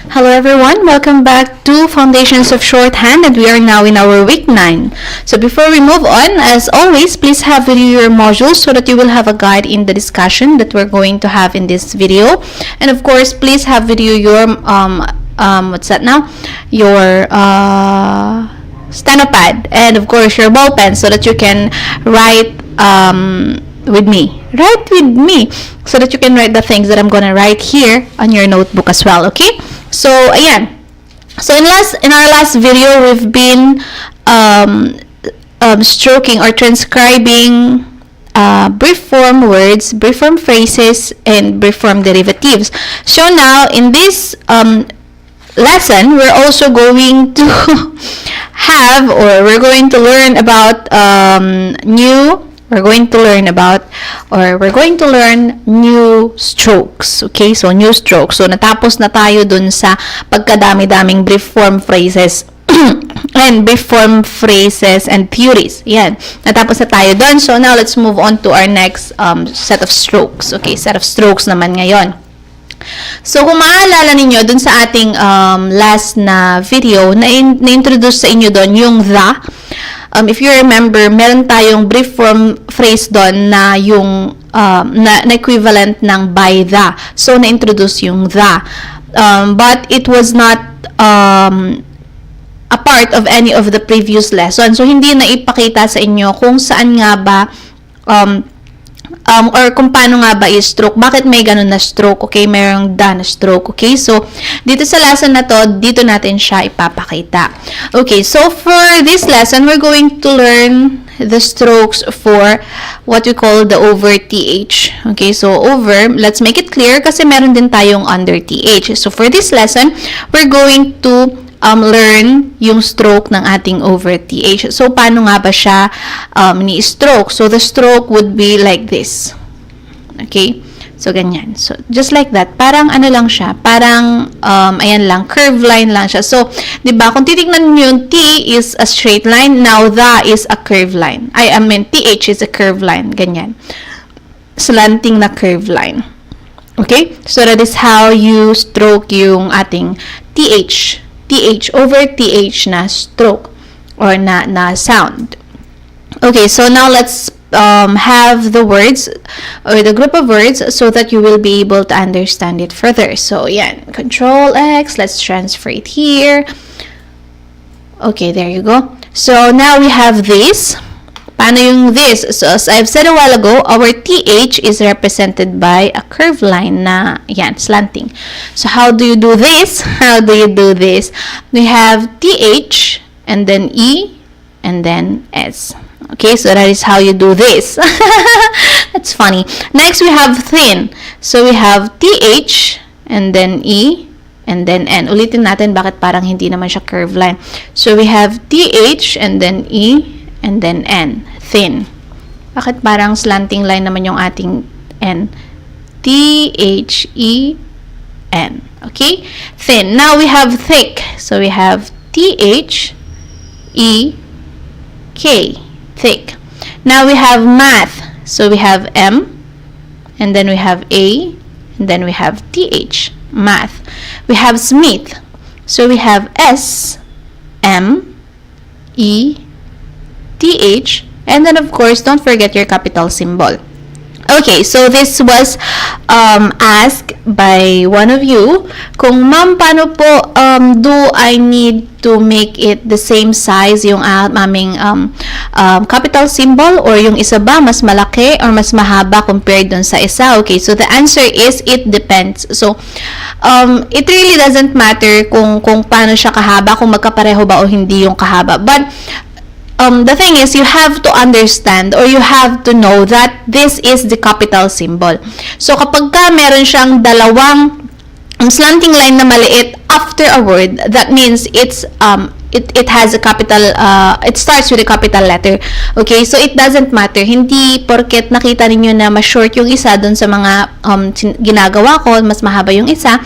Hello everyone, welcome back to Foundations of Shorthand, and we are now in our week 9. So before we move on, as always, please have with you your modules so that you will have a guide in the discussion that we're going to have in this video. And of course, please have with you your what's that now? Your steno pad, and of course your ball pen so that you can write with me. Write with me so that you can write the things that I'm gonna write here on your notebook as well, okay? So, ayan. So, in our last video, we've been stroking or transcribing brief form words, brief form phrases, and brief form derivatives. So, now, in this lesson, we're also going to have, or we're going to learn about we're going to learn new strokes. Okay? So, new strokes. So, natapos na tayo dun sa pagkadami-daming brief form phrases and brief form phrases and theories. Yan. Natapos na tayo dun. So, now, let's move on to our next set of strokes. Okay? Set of strokes naman ngayon. So, kung maaalala ninyo dun sa ating last na video, na-introduce sa inyo dun yung the. If you remember, meron tayong brief form phrase doon na yung na equivalent ng by the. So, na-introduce yung the. But it was not a part of any of the previous lesson. So, hindi na ipakita sa inyo kung saan nga ba or kung paano nga ba i-stroke. Bakit may ganun na stroke? Okay, mayroong da na stroke. Okay, so, dito sa lesson na to, dito natin siya ipapakita. Okay, so for this lesson, we're going to learn the strokes for what we call the over TH. Okay, so over, let's make it clear kasi meron din tayong under TH. So, for this lesson, we're going to learn yung stroke ng ating over TH. So, paano nga ba siya ni-stroke? So, the stroke would be like this. Okay? So, ganyan. So, just like that. Parang ano lang siya. Parang, ayan lang, curve line lang siya. So, di ba kung titignan nyo yung T is a straight line, now the is a curve line. I mean, TH is a curve line. Ganyan. Slanting na curve line. Okay? So, that is how you stroke yung ating TH. TH over TH na stroke or na sound. Okay, so now let's have the words or the group of words so that you will be able to understand it further. So, yan. Control X. Let's transfer it here. Okay, there you go. So, now we have this. Paano yung this? So, as I've said a while ago, our TH is represented by a curved line na, yan, slanting. So, how do you do this? How do you do this? We have TH, and then E, and then S. Okay, so that is how you do this. That's funny. Next, we have thin. So, we have TH, and then E, and then N. Ulitin natin bakit parang hindi naman siya curved line. So, we have TH, and then E, and then N. Thin. Bakit parang slanting line naman yung ating N? T-H-E-N. Okay? Thin. Now, we have thick. So, we have T-H-E-K. Thick. Now, we have math. So, we have M. And then, we have A. And then, we have T-H. Math. We have Smith. So, we have S. M. E. TH, and then of course, don't forget your capital symbol. Okay, so this was asked by one of you. Kung ma'am, paano po do I need to make it the same size yung aming capital symbol, or yung isa ba mas malaki or mas mahaba compared dun sa isa? Okay, so the answer is it depends. So it really doesn't matter kung paano siya kahaba, kung magkapareho ba o hindi yung kahaba. But the thing is, you have to understand or you have to know that this is the capital symbol. So, kapag ka meron siyang dalawang slanting line na maliit after a word, that means it has a capital, it starts with a capital letter. Okay? So, it doesn't matter. Hindi porket nakita ninyo na mas short yung isa dun sa mga ginagawa ko, mas mahaba yung isa,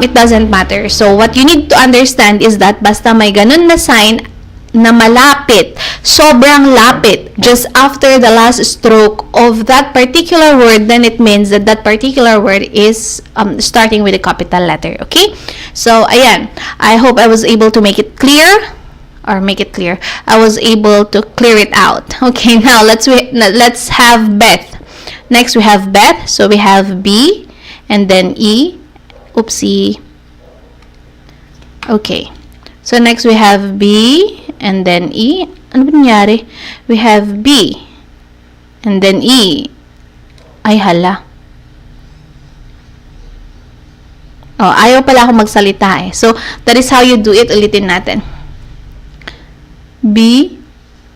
it doesn't matter. So, what you need to understand is that basta may ganun na sign na malapit, sobrang lapit, just after the last stroke of that particular word, then it means that that particular word is starting with a capital letter. Okay? So, ayan. I hope I was able to make it clear. Or make it clear. I was able to clear it out. Okay, now let's have Beth. Next, we have Beth. So, we have B and then E. Oopsie. Okay. So, next we have B and then E. Ano ba nangyari? We have B and then E. Ay, hala. Oh, ayaw pala ako magsalita eh. So, that is how you do it. Ulitin natin. B,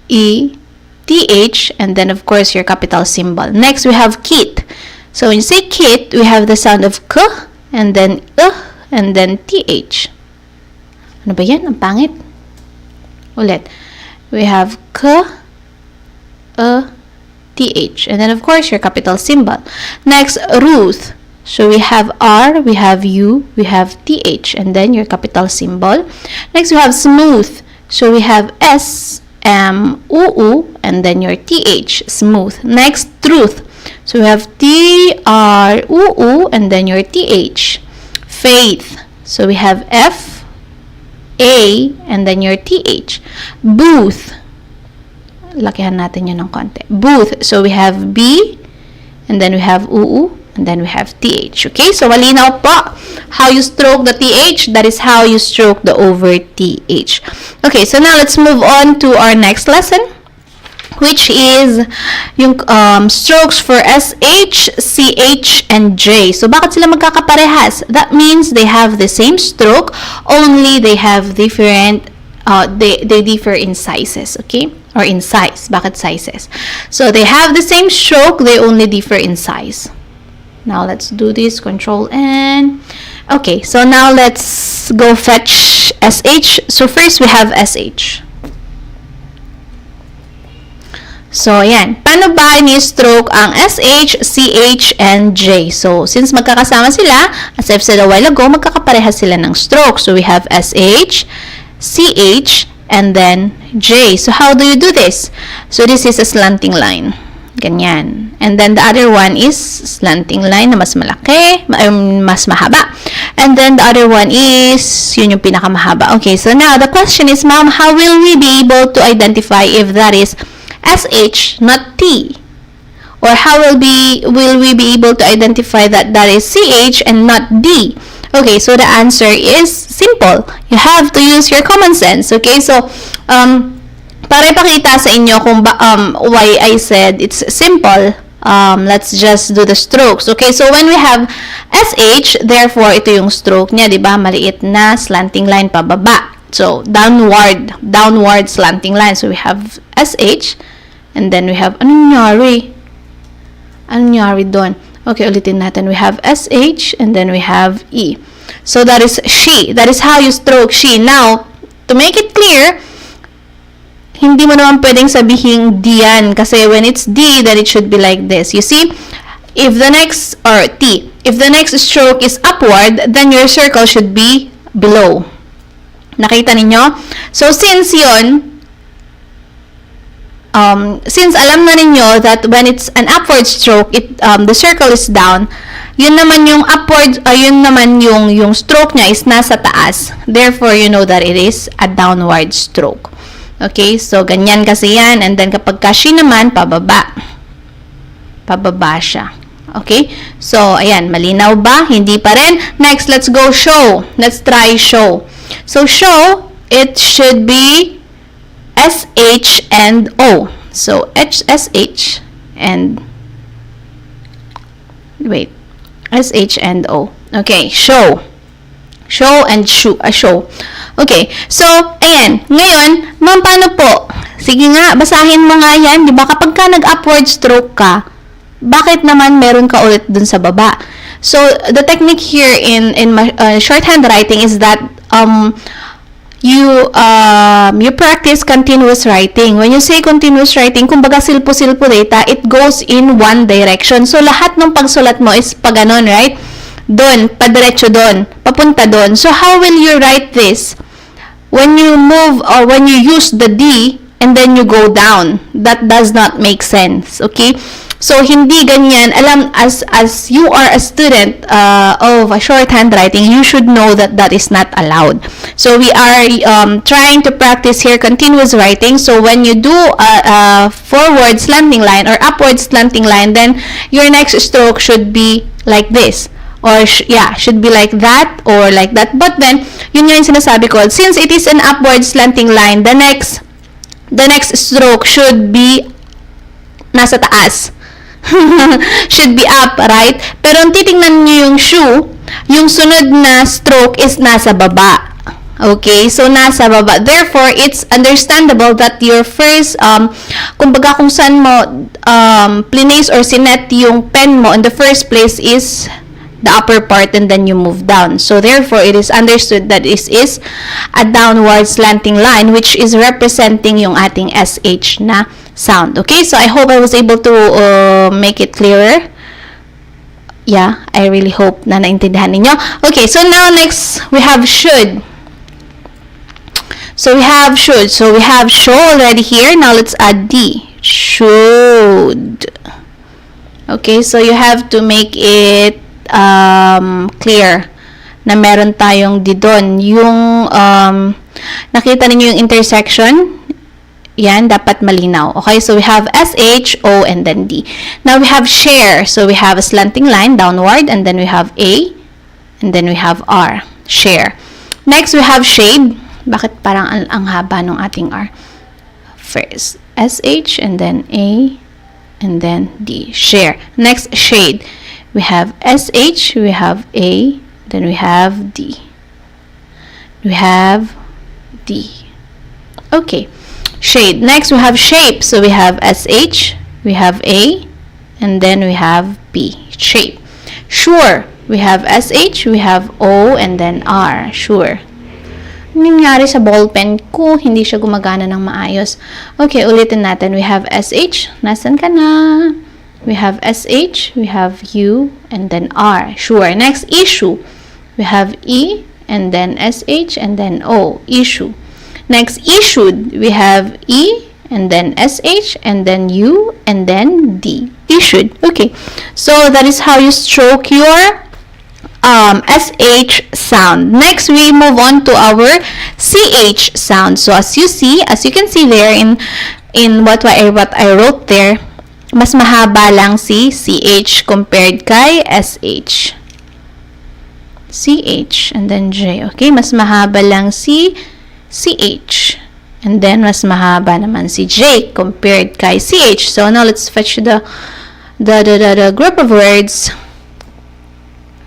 E, T, H, and then of course your capital symbol. Next, we have Kit. So, when you say Kit, we have the sound of K, and then and then TH. Ano ba yan? Ang pangit. Ulit. We have K, TH, and then of course your capital symbol. Next, Ruth. So, we have R, we have U, we have TH, and then your capital symbol. Next, we have Smooth. So, we have S, M, U, and then your TH, smooth. Next, Truth. So, we have T, R, U, and then your TH. Faith. So, we have F, A, and then your TH. Booth. Lakihan natin yun ng konti. Booth. So, we have B, and then we have U, and then we have TH. Okay? So, malinaw po how you stroke the TH. That is how you stroke the over TH. Okay, so now let's move on to our next lesson, which is yung strokes for SH, CH, and J. So, bakit sila magkakaparehas? That means they have the same stroke, only they have different, they differ in sizes, okay? Or in size. Bakit sizes? So, they have the same stroke, they only differ in size. Now, let's do this. Control N. Okay, so now let's go fetch SH. So, first we have SH. So, ayan. Paano ba ni-stroke ang SH, CH, and J? So, since magkakasama sila, as I've said a while ago, magkakaparehas sila ng stroke. So, we have SH, CH, and then J. So, how do you do this? So, this is a slanting line. Ganyan. And then the other one is slanting line na mas malaki, mas mahaba. And then the other one is, yun yung pinakamahaba. Okay, so now the question is, ma'am, how will we be able to identify if that is SH, not T? Or how will we be able to identify that that is CH and not D? Okay, so the answer is simple. You have to use your common sense. Okay, so, para ipakita sa inyo kung why I said it's simple, let's just do the strokes. Okay, so when we have SH, therefore, ito yung stroke niya, di ba? Maliit na slanting line pababa. So, downward slanting line. So, we have SH, and then we have, anong nangyari doon? Okay, ulitin natin. We have SH, and then we have E. So, that is she. That is how you stroke she. Now, to make it clear, hindi mo naman pwedeng sabihin D yan. Kasi when it's D, then it should be like this. You see, if the next, or T, if the next stroke is upward, then your circle should be below. Nakita ninyo? So, since yun, since alam na ninyo that when it's an upward stroke, the circle is down, yun naman yung upward, yun naman yung stroke niya is nasa taas. Therefore, you know that it is a downward stroke. Okay, so ganyan kasi yan. And then kapag she naman, pababa. Pababa siya. Okay, so ayan, malinaw ba? Hindi pa rin. Next, let's go show. Let's try show. So show, it should be SH and O. So SH and wait, SH and O. Okay, show. Show and show. Okay, so, ayan. Ngayon, ma'am, paano po? Sige nga, basahin mo nga yan. Di ba, kapag ka nag-upward stroke ka, bakit naman meron ka ulit dun sa baba? So, the technique here in shorthand writing is that you practice continuous writing. When you say continuous writing, kumbaga silpo-silpo data, it goes in one direction. So, lahat ng pagsulat mo is pa ganon, right? Doon, padiretso doon, papunta doon. So, how will you write this? When you move or when you use the D and then you go down, that does not make sense, okay? So, hindi ganyan. Alam, as you are a student of a shorthand writing, you should know that that is not allowed. So, we are trying to practice here continuous writing. So, when you do a forward slanting line or upward slanting line, then your next stroke should be like this. Or, should be like that or like that. But then, yun yung sinasabi ko. Since it is an upward slanting line, the next stroke should be nasa taas. Should be up, right? Pero kung titingnan nyo yung shoe, yung sunod na stroke is nasa baba. Okay? So, nasa baba. Therefore, it's understandable that your first, kumbaga kung saan mo place or sinet yung pen mo in the first place is the upper part and then you move down. So, therefore, it is understood that this is a downward slanting line which is representing yung ating SH na sound. Okay, so I hope I was able to make it clearer. Yeah, I really hope na naintindihan ninyo. Okay, so now next we have should. So we have should. So we have show already here. Now let's add D. Should. Okay, so you have to make it clear na meron tayong D doon. Yung nakita ninyo yung intersection. Yan, dapat malinaw. Okay, so we have SH, O, and then D. Now we have share. So we have a slanting line downward, and then we have A, and then we have R. Share. Next, we have shade. Bakit parang ang haba ng ating R? First, SH, and then A, and then D. Share. Next, shade. We have SH, we have A, then we have D. We have D. Okay. Shade. Next, we have shape. So we have SH, we have A, and then we have B. Shape. Sure. We have SH, we have O, and then R. Sure. Ano nangyari sa ballpen ko? Hindi siya gumagana ng maayos. Okay, ulitin natin. We have SH. Nasaan ka na? We have SH, we have U, and then R. Sure. Next, issue. We have E, and then SH, and then O. Issue. Next, issued, we have E, and then SH, and then U, and then D. Issued. Okay. So, that is how you stroke your SH sound. Next, we move on to our CH sound. So, as you can see there in what I wrote there, mas mahaba lang si CH compared kay SH. CH, and then J. Okay, mas mahaba lang si CH. And then, mas mahaba naman si J compared kay CH. So, now let's fetch the group of words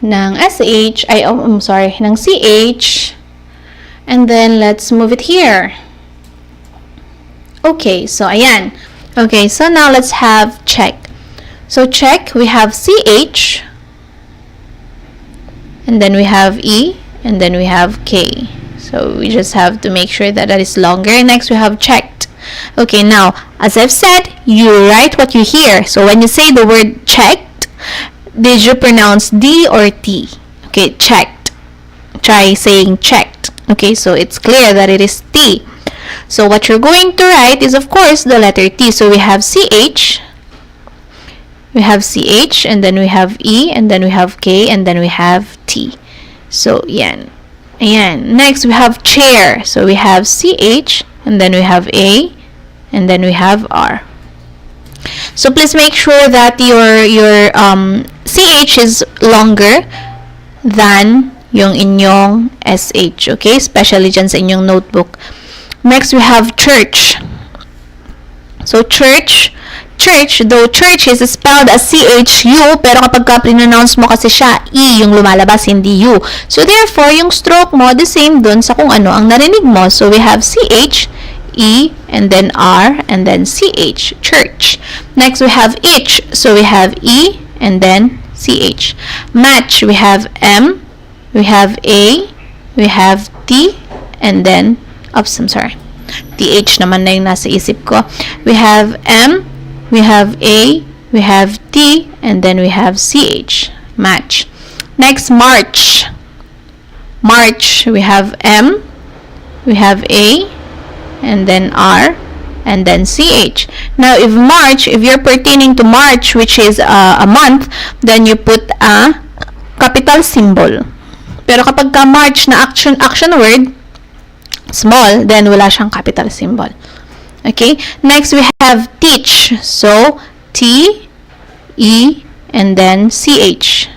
ng SH, ng CH. And then, let's move it here. Okay, so, ayan. Okay, so now let's have check. So, check, we have CH. And then we have E. And then we have K. So, we just have to make sure that that is longer. Next, we have checked. Okay, now, as I've said, you write what you hear. So, when you say the word checked, did you pronounce D or T? Okay, checked. Try saying checked. Okay, so it's clear that it is T. So, what you're going to write is, of course, the letter T. So, we have CH. We have CH, and then we have E, and then we have K, and then we have T. So, yan. Ayan. Next, we have chair. So, we have CH, and then we have A, and then we have R. So, please make sure that your CH is longer than yung inyong SH. Okay? Especially dyan sa inyong notebook. Next, we have church. So, church, though church is spelled as C-H-U, pero kapag ka-pronounce mo kasi siya, E yung lumalabas, hindi U. So, therefore, yung stroke mo, the same dun sa kung ano ang narinig mo. So, we have C-H, E, and then R, and then C-H, church. Next, we have itch. So, we have E, and then C-H. Match, we have M, we have A, we have T, and then, oops, I'm sorry. TH naman na yung nasa isip ko. We have M, we have A, we have T, and then we have CH. Match. Next, March. March, we have M, we have A, and then R, and then CH. Now, if March, if you're pertaining to March, which is a month, then you put a capital symbol. Pero kapag ka March na action word, small, then wala siyang capital symbol. Okay? Next, we have teach. So, T, E, and then CH.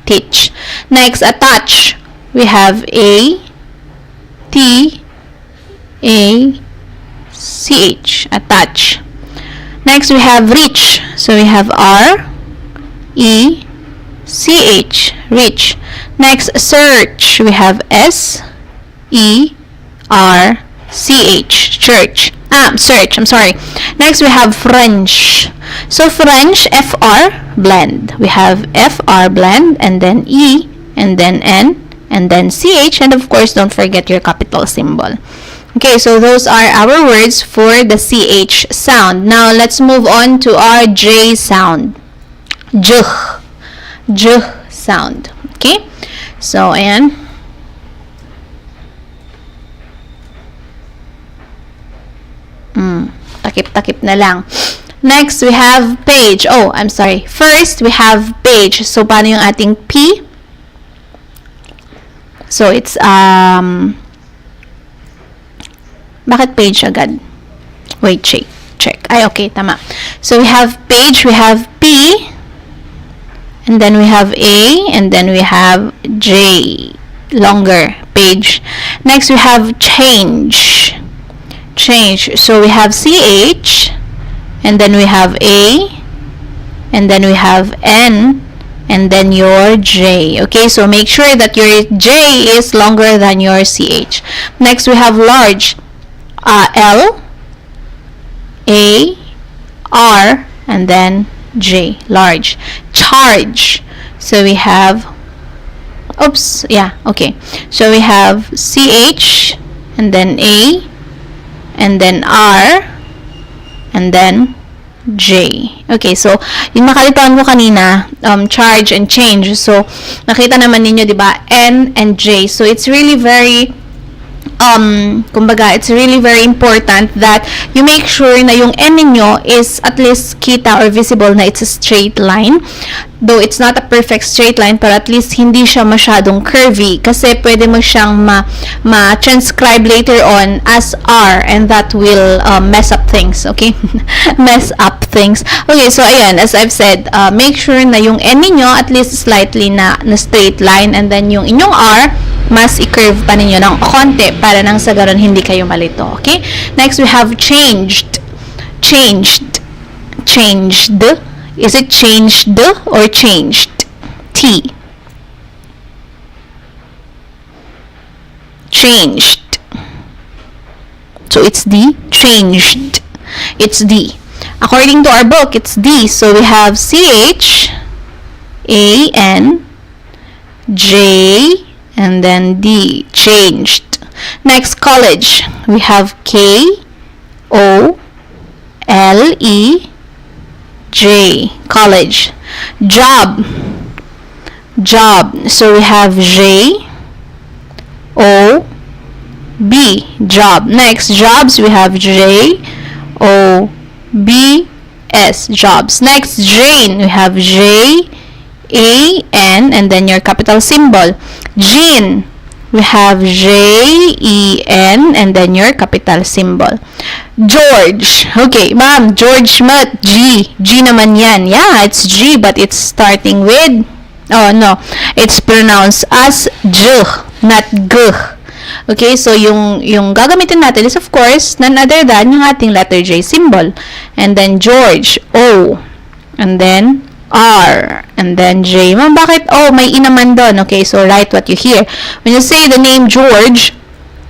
Teach. Next, attach. We have A, T, A, CH. Attach. Next, we have reach. So, we have R, E, CH. Reach. Next, search. We have S, E, R, CH. Church. Search. I'm sorry. Next, we have French. So, French, FR, blend. We have FR, blend, and then E, and then N, and then CH, and of course, don't forget your capital symbol. Okay, so those are our words for the CH sound. Now, let's move on to our J sound. J. J sound. Okay? So, ayan. Takip-takip na lang. Next, we have page. Oh, I'm sorry. First, we have page. So, paano yung ating P? So, it's, bakit page agad? Wait, check. Ay, okay, tama. So, we have page, we have P, and then we have A, and then we have J. Longer page. Next, we have change. Change. So, we have CH, and then we have A, and then we have N, and then your J. Okay, so make sure that your J is longer than your CH. Next, we have large. L, A, R, and then J. Large. Charge. So we have, oops, yeah, okay. So we have CH, and then A, and then R, and then J. Okay, so yung nakalituan ko kanina, charge and change. So nakita naman ninyo, di ba? N and J. So it's really very kumbaga, it's really very important that you make sure na yung N ninyo is at least kita or visible na it's a straight line. Though it's not a perfect straight line, pero at least hindi siya masyadong curvy kasi pwede mo siyang ma-transcribe later on as R, and that will mess up things, okay? Mess up things. Okay, so ayan, as I've said, make sure na yung N ninyo at least slightly na straight line, and then yung inyong R, mas i-curve pa ninyo ng konti para nang sa garon hindi kayo malito. Okay? Next, we have changed. Changed. Changed. Is it changed or changed? T. Changed. So, it's D. Changed. It's D. According to our book, it's D. So, we have CH, A, N, J, and then D. Changed. Next, college. We have K, O, L, E, J. College. Job. Job. So we have J, O, B. Job. Next, jobs. We have J, O, B, S. Jobs. Next, Jane. We have J, A, N, and then your capital symbol. Jean. We have J, E, N, and then your capital symbol. George. Okay, ma'am, George mat G. G naman yan. Yeah, it's G, but it's starting with, oh no, it's pronounced as J, not G. Okay, so yung gagamitin natin is of course none other than yung ating letter J symbol. And then George, O. And then R, and then J. Ma'am, bakit? Oh, may E naman doon. Okay, so write what you hear. When you say the name George,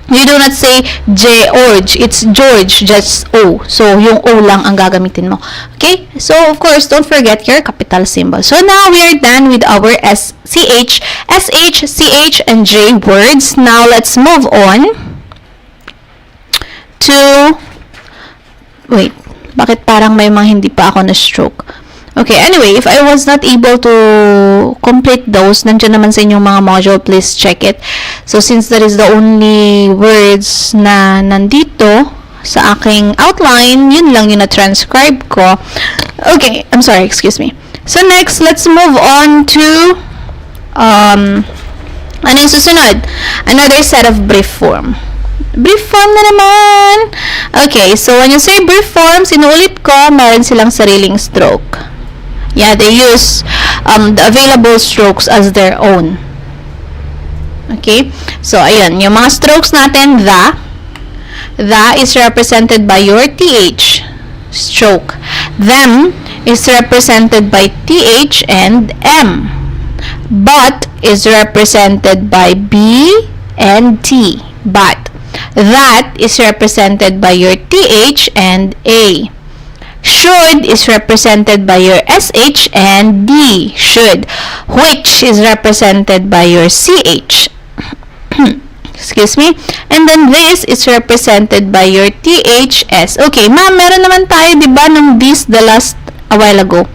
you do not say George. It's George, just O. So, yung O lang ang gagamitin mo. Okay? So, of course, don't forget your capital symbol. So, now we are done with our SCH, SH, CH, and J words. Now, let's move on to... Wait, bakit parang may mga hindi pa ako na-stroke? Okay, anyway, if I was not able to complete those, nandiyan naman sa inyong mga module, please check it. So, since that is the only words na nandito, sa aking outline. Yun lang yung na-transcribe ko. Okay, I'm sorry, excuse me. So next, let's move on to ano yung susunod? Another set of brief form. Brief form na naman. Okay, so when you say brief form, sinulit ko, meron silang sariling stroke. Yeah, they use the available strokes as their own. Okay, so ayun, yung mga strokes natin, the is represented by your TH stroke. Them is represented by TH and M. But is represented by B and T. But. That is represented by your TH and A. Should is represented by your SH and D. Should. Which is represented by your CH. Excuse me. And then this is represented by your THS. Okay, ma'am, meron naman tayo, di ba, nung this the last a while ago.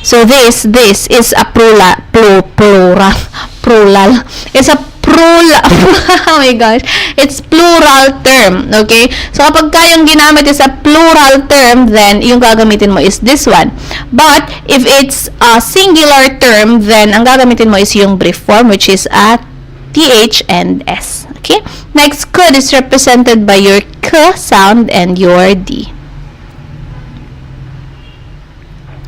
So this is a plural. It's a plural. Oh my gosh. It's plural term. Okay? So kapag kayong ginamit is a plural term, then yung gagamitin mo is this one. But if it's a singular term, then ang gagamitin mo is yung brief form, which is a TH and S. Okay? Next, could is represented by your K sound and your D.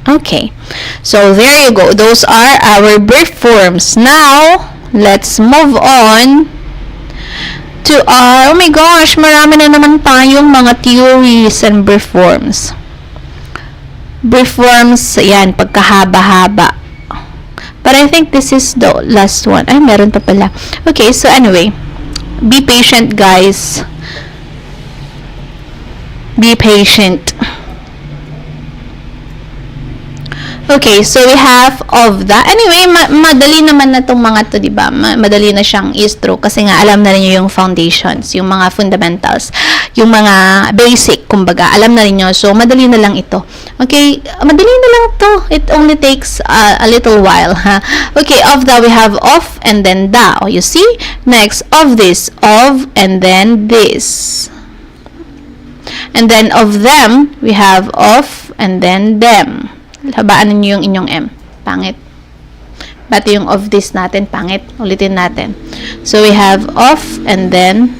Okay, so there you go. Those are our brief forms. Now, let's move on to our, oh my gosh, marami na naman tayong mga theories and brief forms. Brief forms, yan, pagkahaba-haba. But I think this is the last one. Ay, meron pa pala. Okay, so anyway, be patient, guys. Be patient. Okay, so we have of the. Anyway, madali naman na itong mga to, diba? Madali na siyang i-stroke kasi nga alam na niyo yung foundations, yung mga fundamentals, yung mga basic, kumbaga, alam na niyo. So, madali na lang ito. Okay, madali na lang to. It only takes a little while, ha? Okay, of the, we have of and then the. Oh, you see? Next, of this, of, and then this. And then of them, we have of, and then them. Habaan niyo yung inyong M. Pangit. Pati yung of this natin, pangit. Ulitin natin. So, we have of, and then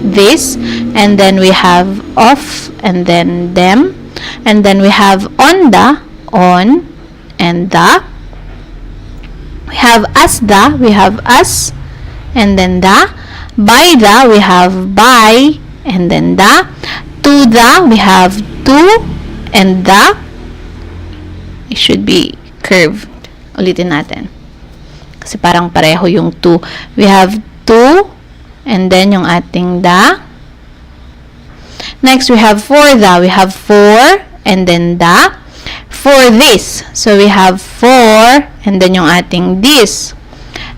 this, and then we have of, and then them, and then we have on the, on, and the. We have as the, we have as, and then the. By the, we have by, and then the. To the, we have to, and the. It should be curved. Ulitin natin. Kasi parang pareho yung to. We have to, and then yung ating the. Next, we have for the. We have for, and then the. For this. So, we have for, and then yung ating this.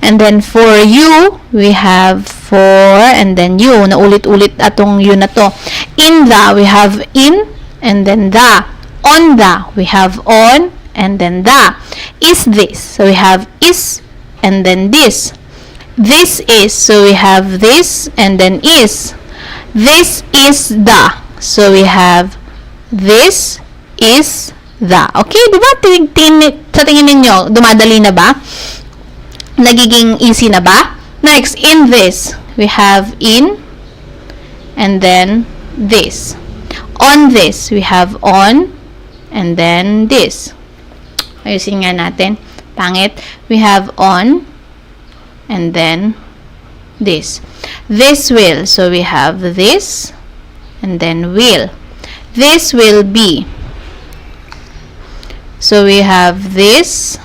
And then, for you, we have for, and then you. Naulit-ulit atong you na to. In the, we have in, and then the. On the, we have on, and then the. Is this, so we have is, and then this. This is, so we have this, and then is. This is the, so we have this is the. Okay, di ba? Sa tingin ninyo, dumadali na ba? Nagiging easy na ba? Next, in this, we have in, and then this. On this, we have on, and then this. Ayusin nga natin. Pangit. We have on, and then this. This will. So, we have this, and then will. This will be. So, we have this,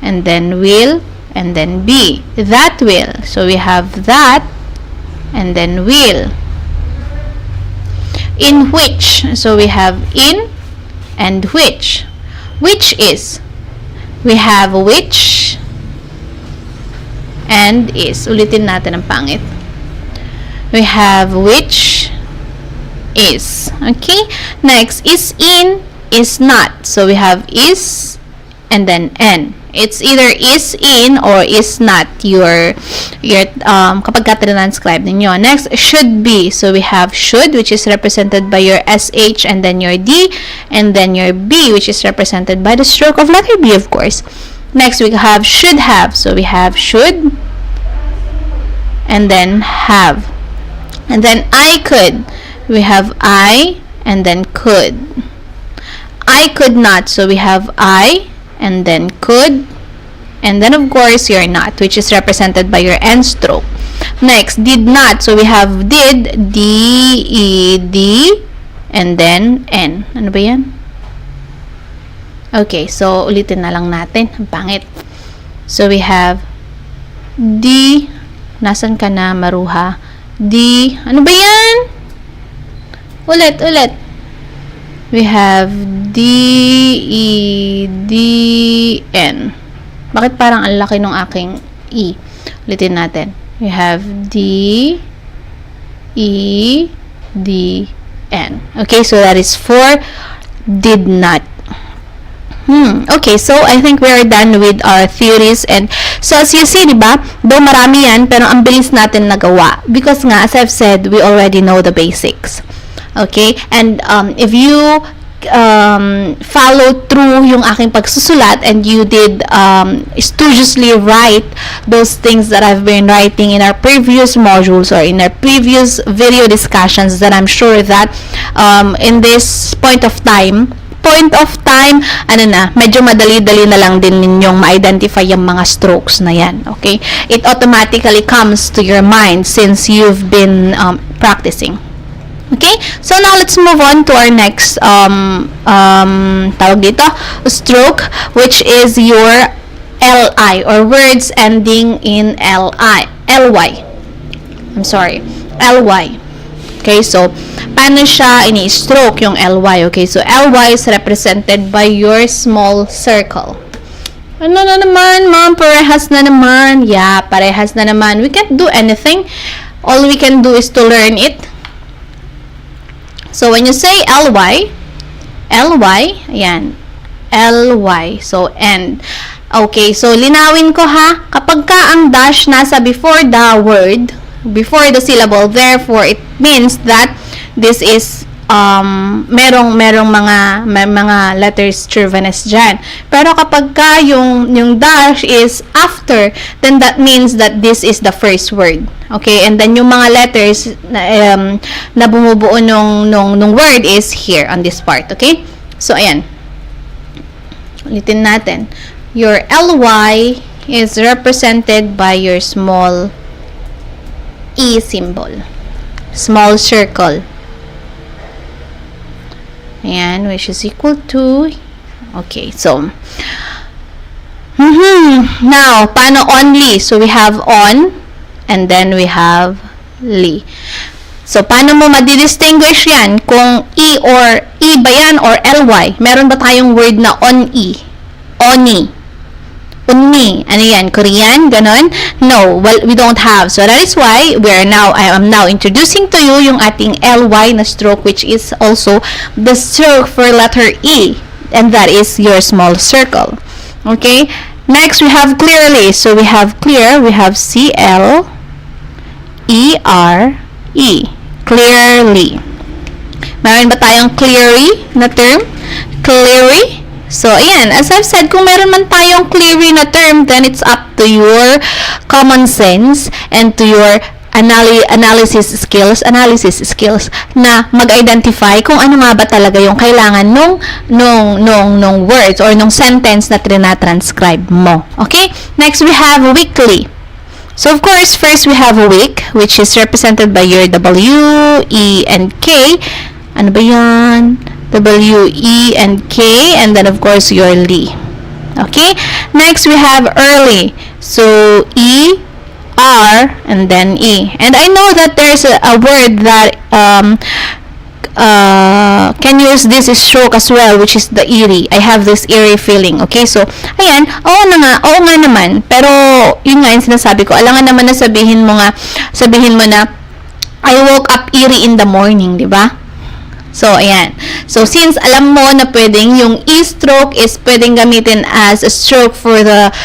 and then will, and then be. That will. So, we have that, and then will. In which. So, we have in, and which. Which is, we have which, and is. Ulitin natin ang pangit. We have which, is. Okay? Next, is in, is not. So, we have is, and then n. It's either is in or is not your kapag ka transcribe ninyo. Next, should be. So we have should, which is represented by your SH and then your D, and then your B, which is represented by the stroke of letter B, of course. Next, we have should have. So we have should and then have. And then I could. We have I and then could. I could not. So we have I and then could, and then of course your not, which is represented by your N stroke. Next, did not. So we have did, D-E-D, and then N. Ano ba yan? Okay, so ulitin na lang natin. Ang pangit. So we have D, nasan ka na, Maruha? D, ano ba yan? Ulit. We have D-E-D-N. Bakit parang ang laki ng aking E? Ulitin natin. We have D-E-D-N. Okay, so that is for did not. Okay, so I think we are done with our theories. And so as you see, diba, though marami yan, pero ang bilis natin nagawa. Because nga, as I've said, we already know the basics. Okay? And if you follow through yung aking pagsusulat and you did studiously write those things that I've been writing in our previous modules or in our previous video discussions, then I'm sure that in this point of time, medyo madali-dali na lang din ninyong ma-identify yung mga strokes na yan. Okay? It automatically comes to your mind since you've been practicing. Okay? So now let's move on to our next tawag dito, stroke, which is your LI or words ending in LY. I'm sorry. LY. Okay? So paano siya ini-stroke yung LY? Okay? So LY is represented by your small circle. Ano na naman, ma'am? Parehas na naman. Yeah, parehas na naman. We can't do anything. All we can do is to learn it. So, when you say LY, ayan, LY, so end. Okay, so linawin ko ha, kapag ka ang dash nasa before the word, before the syllable, therefore, it means that this is, merong mga letters chauvinist dyan. Pero kapag ka yung dash is after, then that means that this is the first word. Okay, and then yung mga letters na bumubuo nung word is here on this part. Okay, so ayan, ulitin natin. Your LY is represented by your small E symbol, small circle. Ayan, which is equal to, okay, so now, paano only? So we have on, and then we have li. So, paano mo madidistinguish yan kung E ba yan or LY? Meron ba tayong word na on-E? Oni. Unni. Ano yan? Korean? Ganon? No. Well, we don't have. So, that is why I am now introducing to you yung ating LY na stroke, which is also the stroke for letter E. And that is your small circle. Okay? Next, we have clearly. So, we have clear. We have C-L-E-R-E. Clearly. Meron ba tayong clearly na term? Clearly. So, ayan. As I've said, kung meron man tayong clearly na term, then it's up to your common sense and to your analysis skills na mag-identify kung ano nga ba talaga yung kailangan nung words or nung sentence na trina-transcribe mo. Okay? Next, we have weekly. So, of course, first we have a week, which is represented by your W, E, and K. Ano ba yan? W, E, and K, and then, of course, your li. Okay? Next, we have early. So, E, R, and then E. And I know that there's a word that can use this stroke as well, which is the eerie. I have this eerie feeling. Okay, so, ayan, oo nga naman. Pero, yun nga yung sinasabi ko, alangan naman na sabihin mo na, I woke up eerie in the morning, di ba? So, ayan. So, since alam mo na pwedeng yung E-stroke is pwedeng gamitin as a stroke for the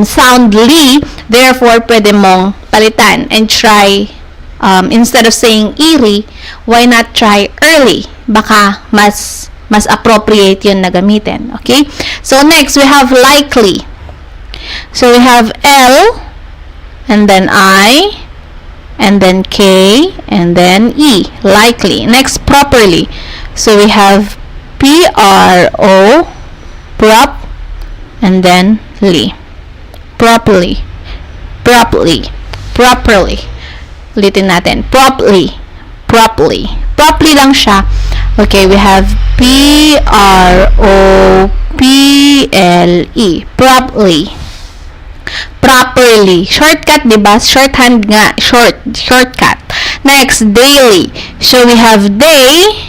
sound li, therefore, pwede mong palitan and try, instead of saying eerie, why not try early? Baka mas appropriate yun na gamitin. Okay? So, next, we have likely. So, we have L, and then I, and then K, and then E, likely. Next, properly. So, we have P-R-O, prop, and then li. Properly. Properly. Properly. Ulitin natin. Properly. Properly. Properly lang siya. Okay, we have P-R-O-P-L-E. Properly. Properly. Shortcut, diba? Shorthand nga. Shortcut. Next, daily. So, we have day.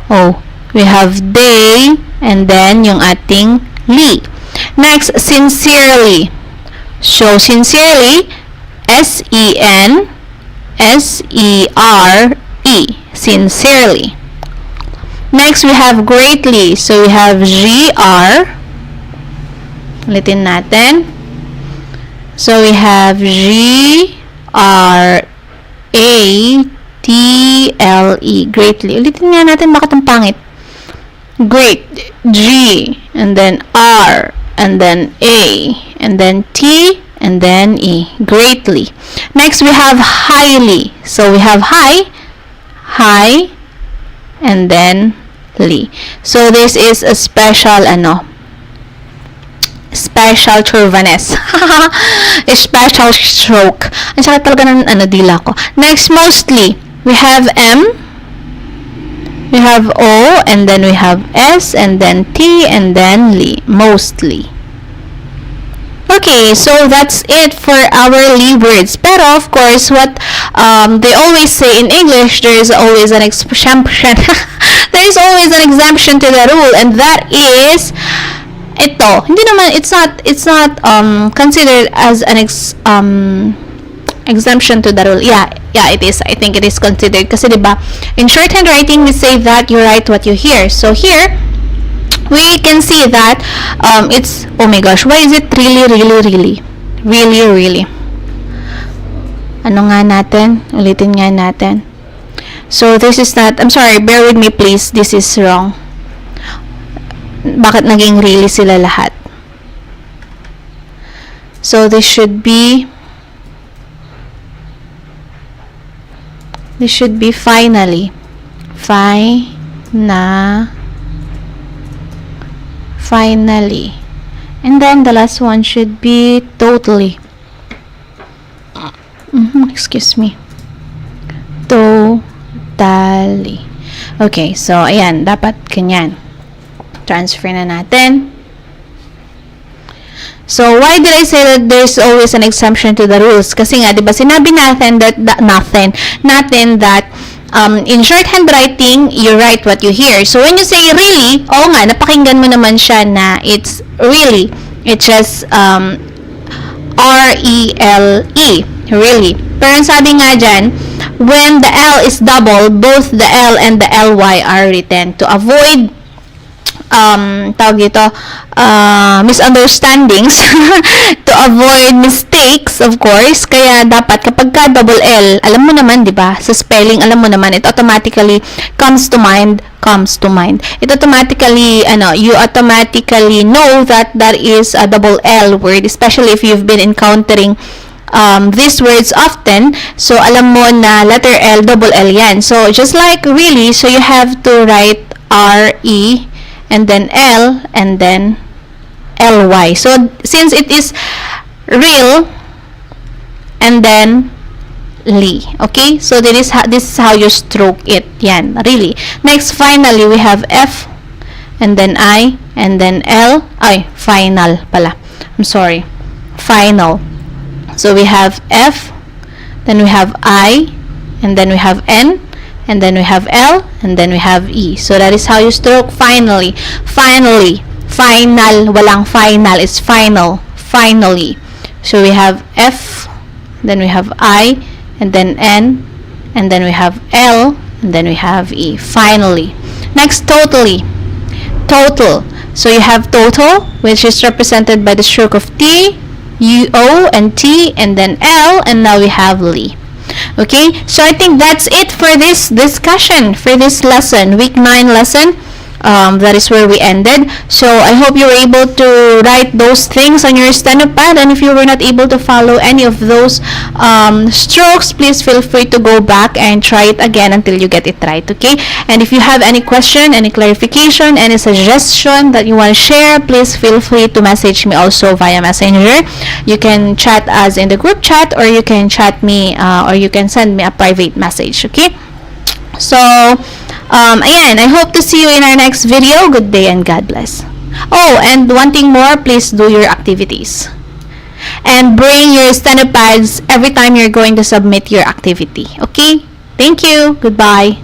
Oh, we have day. And then, yung ating li. Next, sincerely. So, sincerely, S-E-N-S-E-R-E. Sincerely. Next, we have greatly. So, we have G-R. Ulitin natin. So, we have G-R-A-T-L-E. Greatly. Ulitin nga natin, bakit ang pangit? Great. G. And then R. And then A. And then T. And then E. Greatly. Next, we have highly. So, we have high. And then li. So, this is a special, special chauvinist. A special stroke. Ang sakit talaga ng dila ko. Next, mostly. We have M. We have O. And then we have S. And then T. And then li. Mostly. Okay, so that's it for our li words. Pero, of course, what they always say in English, there is always an exemption. There is always an exemption to the rule. And that is ito, hindi naman, it's not considered as an exemption to the rule. Yeah, it is. I think it is considered. Kasi diba, in shorthand writing, we say that you write what you hear. So here, we can see that it's, oh my gosh, why is it really? Ano nga natin? Ulitin nga natin. So this is not, I'm sorry, bear with me please, this is wrong. Bakit naging really sila lahat? So, this should be finally. Finally. And then, the last one should be totally. Excuse me. Totally. Okay, so, ayan, dapat ganyan. Transfer na natin. So, why did I say that there's always an exemption to the rules? Kasi nga, diba, sinabi natin that in shorthand writing, you write what you hear. So, when you say really, oo nga, napakinggan mo naman siya na it's really. It's just R-E-L-E. Really. Pero sabi nga dyan, when the L is double, both the L and the L-Y are written to avoid misunderstandings, to avoid mistakes, of course. Kaya dapat kapag ka double L, alam mo naman, di ba? Sa spelling, alam mo naman, it automatically comes to mind. It automatically, you automatically know that that is a double L word, especially if you've been encountering these words often. So, alam mo na letter L, double L yan. So, just like really, so you have to write R-E, and then L, and then L-Y. So, since it is real, and then li. Okay? So, this is how you stroke it. Yan, really. Next, finally, we have F, and then I, and then L. Ay, final pala. I'm sorry. Final. So, we have F, then we have I, and then we have N, and then we have L, and then we have E. So, that is how you stroke finally. Final. Walang final. It's final. Finally. So, we have F, then we have I, and then N, and then we have L, and then we have E. Finally. Next, totally. Total. So you have total, which is represented by the stroke of T, U, O, and T, and then L, and now we have Li. Okay, so I think that's it for this discussion, for this lesson, week 9 lesson. That is where we ended. So I hope you were able to write those things on your steno pad, and if you were not able to follow any of those strokes, please feel free to go back and try it again until you get it right. Okay, and if you have any question, any clarification, any suggestion that you want to share, please feel free to message me also via Messenger. You can chat us in the group chat, or you can chat me, or you can send me a private message. Okay, so ayan, I hope to see you in our next video. Good day and God bless. Oh, and one thing more, please do your activities. And bring your steno pads every time you're going to submit your activity. Okay? Thank you. Goodbye.